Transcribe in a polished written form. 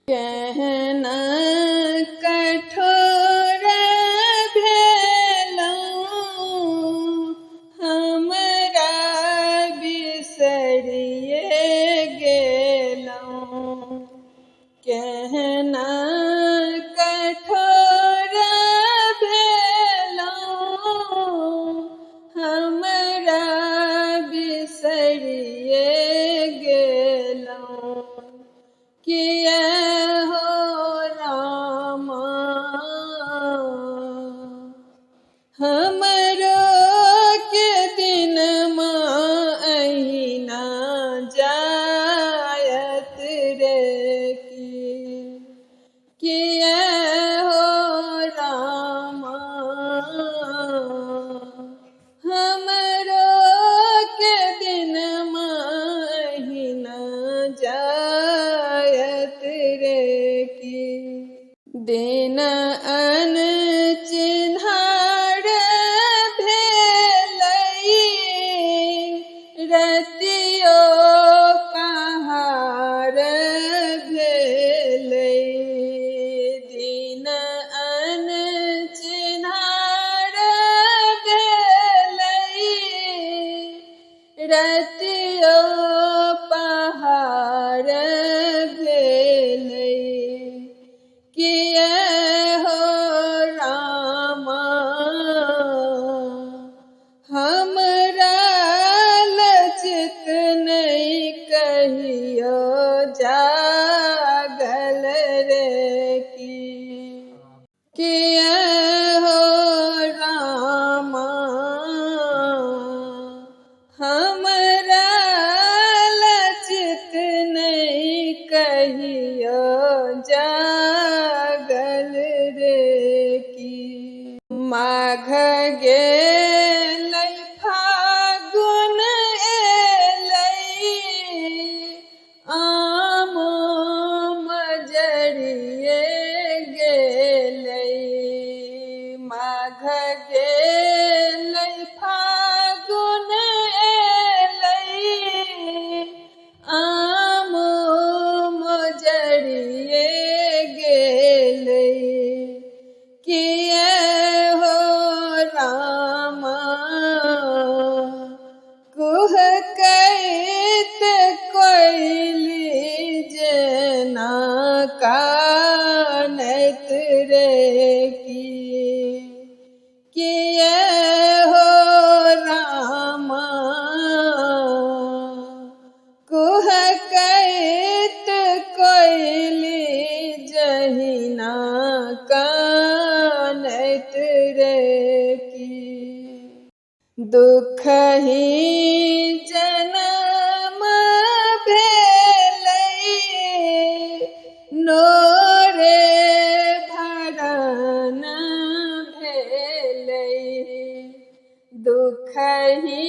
कहना कठोर भेलौं, हमरा बिसरिए गेलौं। कहना कठोर भेलौं, हमरा बिसरिए गेलौं। किया हो रामा, हमरो के दिनमा अहिना जायत रे किया हो रामा, हमरो के दिनमा अहिना जायत रे की। दिन अनचिन्हार भेलै, रतियो पहाड़ भेलै। दिन अनचिन्हार भेलै, रतियो पहाड़ भेलै। किया हो रामा, हमरा लचित नहीं कहियो जागल रे की। किया हो रामा, हमरा लचित नहीं कहियो जागल रे की। माघ गेलै फागुन एलै, आम मजरिए गेलै। माघ गेलै फागुन एलै, आम मजरिए गेलै। किया हो रामा, कुहकैत कोइली जेना कानैत रे की। किया हो रामा, कुहकैत कोइली जहिना कानैत रे की। दुख ही जन्म भेलै, नोरे भरण भेलै। दुख ही